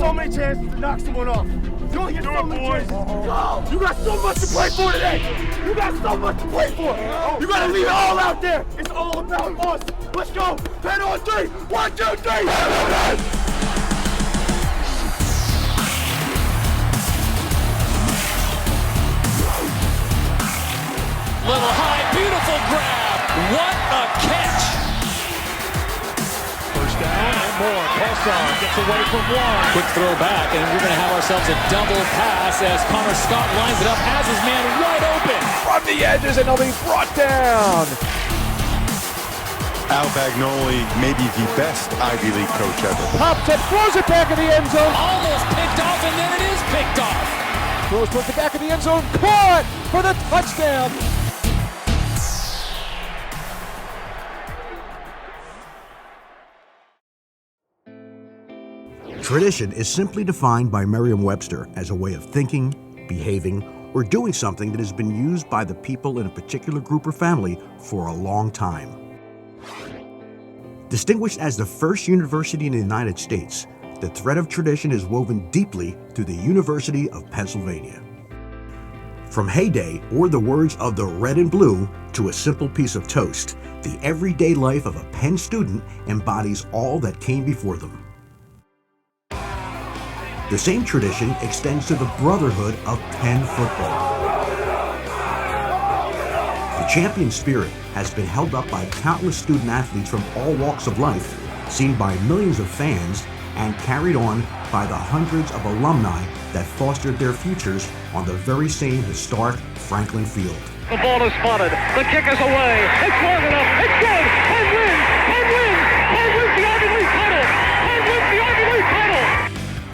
so many chances to knock someone off. You only get so many chances. Go! You got so much to play for today. You got so much to play for. You gotta leave it all out there. It's all about us. Let's go. Penn on 3. 1, 2, 3. Little high, beautiful grab. What a catch. First down and more. Pulsar gets away from one. Quick throw back, and we're going to have ourselves a double pass as Connor Scott lines it up, has his man wide open. From the edges, and he'll be brought down. Al Bagnoli, maybe the best Ivy League coach ever. Pops it, throws it back in the end zone. Almost picked off, and then it is picked off. Throws towards the back of the end zone. Caught for the touchdown. Tradition is simply defined by Merriam-Webster as a way of thinking, behaving, or doing something that has been used by the people in a particular group or family for a long time. Distinguished as the first university in the United States, the thread of tradition is woven deeply through the University of Pennsylvania. From heyday or the words of the red and blue to a simple piece of toast, the everyday life of a Penn student embodies all that came before them. The same tradition extends to the brotherhood of Penn football. The champion spirit has been held up by countless student athletes from all walks of life, seen by millions of fans, and carried on by the hundreds of alumni that fostered their futures on the very same historic Franklin Field. The ball is spotted. The kick is away. It's long enough. It's good. Penn wins. Penn wins. Penn wins the Ivy League title. Penn wins the Ivy League title.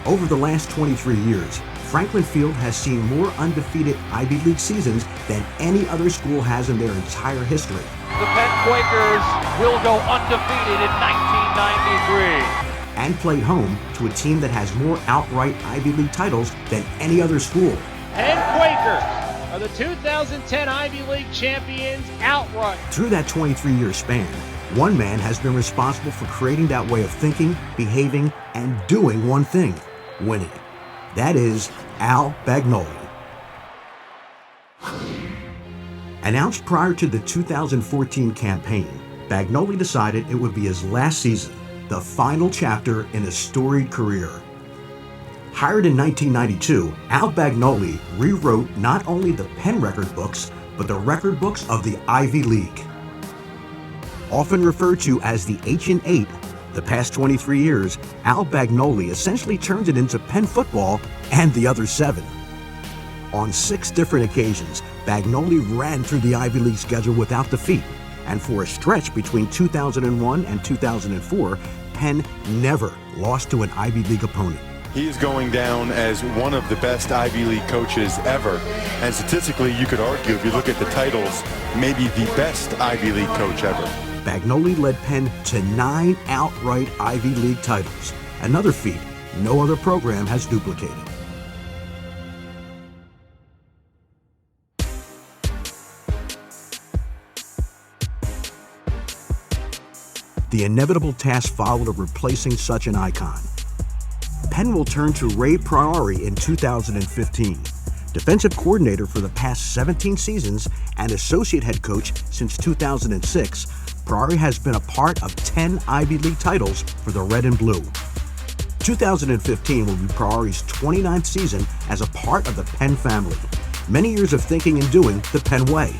Over the last 23 years, Franklin Field has seen more undefeated Ivy League seasons than any other school has in their entire history. The Penn Quakers will go undefeated in 1993. And played home to a team that has more outright Ivy League titles than any other school. Penn Quakers are the 2010 Ivy League champions outright. Through that 23-year span, one man has been responsible for creating that way of thinking, behaving, and doing one thing: winning. That is Al Bagnoli. Announced prior to the 2014 campaign, Bagnoli decided it would be his last season, the final chapter in a storied career. Hired in 1992, Al Bagnoli rewrote not only the Penn record books, but the record books of the Ivy League. Often referred to as the Ancient Eight, the past 23 years, Al Bagnoli essentially turned it into Penn football and the other 7. On 6 different occasions, Bagnoli ran through the Ivy League schedule without defeat, and for a stretch between 2001 and 2004, Penn never lost to an Ivy League opponent. He is going down as one of the best Ivy League coaches ever. And statistically, you could argue, if you look at the titles, maybe the best Ivy League coach ever. Bagnoli led Penn to 9 outright Ivy League titles, another feat no other program has duplicated. The inevitable task followed of replacing such an icon. Penn will turn to Ray Priori in 2015, defensive coordinator for the past 17 seasons and associate head coach since 2006. Priori has been a part of 10 Ivy League titles for the Red and Blue. 2015 will be Priori's 29th season as a part of the Penn family. Many years of thinking and doing the Penn way.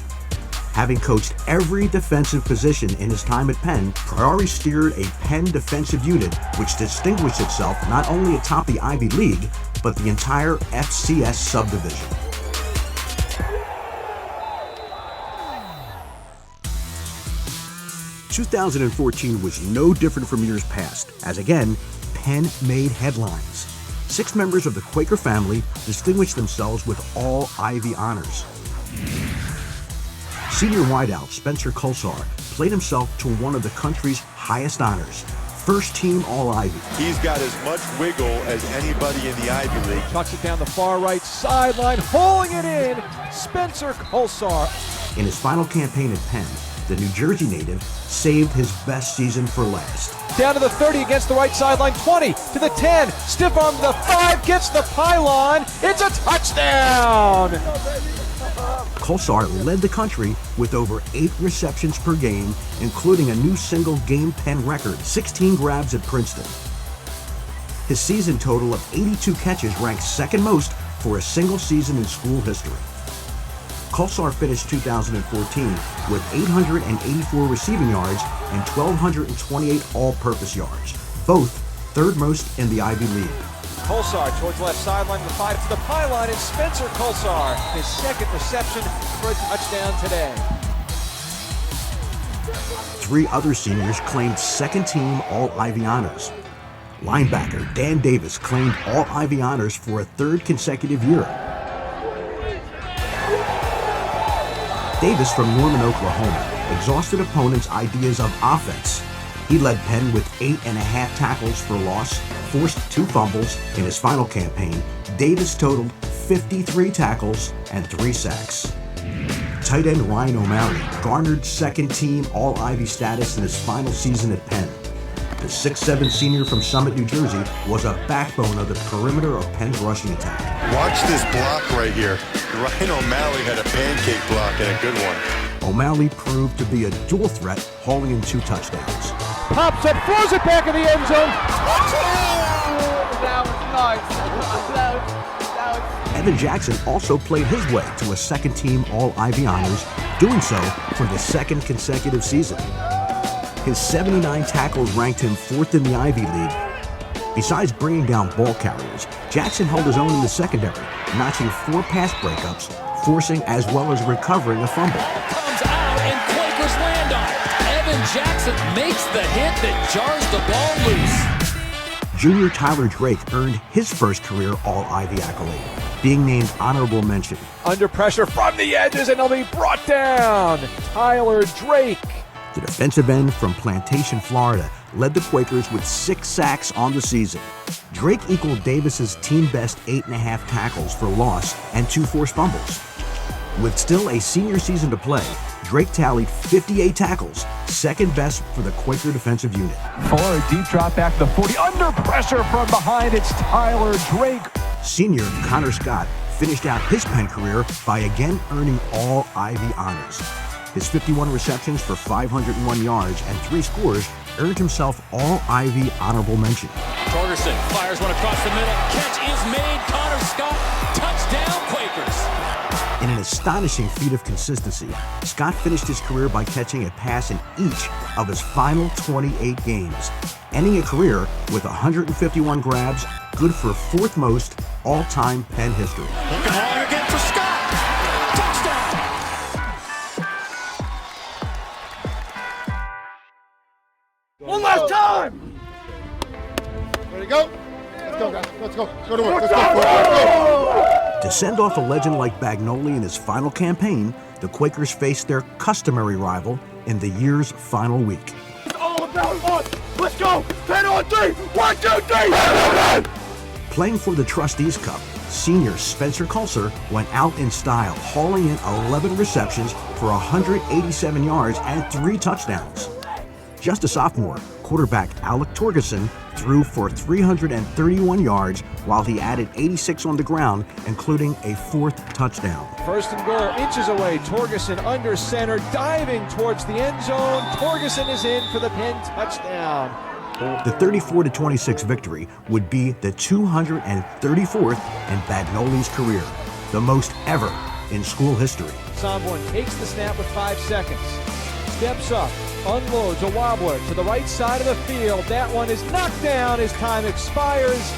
Having coached every defensive position in his time at Penn, Priori steered a Penn defensive unit which distinguished itself not only atop the Ivy League, but the entire FCS subdivision. "2014 was no different from years past, as again, Penn made headlines. 6 members of the Quaker family distinguished themselves with all Ivy honors. Senior wideout Spencer Colsar played himself to one of the country's highest honors, first team All-Ivy. He's got as much wiggle as anybody in the Ivy League. Tucks it down the far right sideline, hauling it in, Spencer Colsar. In his final campaign at Penn, the New Jersey native saved his best season for last. down to the 30 against the right sideline, 20 to the 10, stiff arm to the 5, gets the pylon, it's a touchdown! Colsar led the country with over 8 receptions per game, including a new single game Penn record, 16 grabs at Princeton. His season total of 82 catches ranked second most for a single season in school history. Colsar finished 2014 with 884 receiving yards and 1,228 all-purpose yards, both third most in the Ivy League. Colsar towards left sideline, the 5 to the pylon, and Spencer Colsar, his second reception for a touchdown today. 3 other seniors claimed second-team All-Ivy honors. Linebacker Dan Davis claimed All-Ivy honors for a 3rd consecutive year. Davis from Norman, Oklahoma, exhausted opponents' ideas of offense. He led Penn with 8.5 tackles for loss, forced 2 fumbles. In his final campaign, Davis totaled 53 tackles and 3 sacks. Tight end Ryan O'Malley garnered second-team All-Ivy status in his final season at Penn. The 6'7" senior from Summit, New Jersey, was a backbone of the perimeter of Penn's rushing attack. Watch this block right here. Ryan O'Malley had a pancake block and a good one. O'Malley proved to be a dual threat, hauling in 2 touchdowns. Pops up, throws it back in the end zone. That was nice. Evan Jackson also played his way to a second-team All-Ivy honors, doing so for the 2nd consecutive season. His 79 tackles ranked him 4th in the Ivy League. Besides bringing down ball carriers, Jackson held his own in the secondary, notching 4 pass breakups, forcing as well as recovering a fumble. Comes out and Quakers land on it. Evan Jackson makes the hit that jars the ball loose. Junior Tyler Drake earned his first career All-Ivy accolade, being named honorable mention. Under pressure from the edges, and he'll be brought down. Tyler Drake. The defensive end from Plantation, Florida, led the Quakers with 6 sacks on the season. Drake equaled Davis's team-best 8.5 tackles for loss and 2 forced fumbles. With still a senior season to play, Drake tallied 58 tackles, second best for the Quaker defensive unit. For a deep drop back to the 40, under pressure from behind, it's Tyler Drake. Senior Connor Scott finished out his Penn career by again earning all Ivy honors. His 51 receptions for 501 yards and 3 scores earned himself all Ivy honorable mention. Torgerson fires one across the middle. Catch is made. Connor Scott, touchdown Quakers. In an astonishing feat of consistency, Scott finished his career by catching a pass in each of his final 28 games, ending a career with 151 grabs, good for 4th most all-time Penn history. Looking long again for Scott. Touchdown. One last time! Ready to go? Let's go, guys. Let's go. Go to work. Let's go. Let's go. To send off a legend like Bagnoli in his final campaign, the Quakers faced their customary rival in the year's final week. It's all about us! Let's go! Penn on 3! 1, 2, 3! Playing for the Trustees Cup, senior Spencer Colsar went out in style, hauling in 11 receptions for 187 yards and 3 touchdowns. Just a sophomore, quarterback Alec Torgerson threw for 331 yards while he added 86 on the ground, including a 4th touchdown. 1st and goal, inches away. Torgerson under center, diving towards the end zone. Torgerson is in for the Penn touchdown. The 34-26 victory would be the 234th in Bagnoli's career, the most ever in school history. Somborn takes the snap with 5 seconds. Steps up, unloads a wobbler to the right side of the field. That one is knocked down as time expires.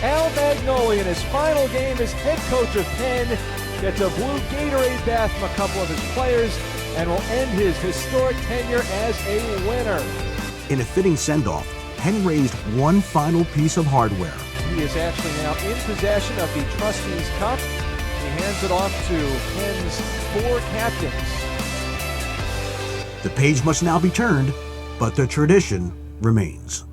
Al Bagnoli in his final game as head coach of Penn gets a blue Gatorade bath from a couple of his players and will end his historic tenure as a winner. In a fitting send-off, Penn raised one final piece of hardware. He is actually now in possession of the Trustees Cup. He hands it off to Penn's 4 captains. The page must now be turned, but the tradition remains.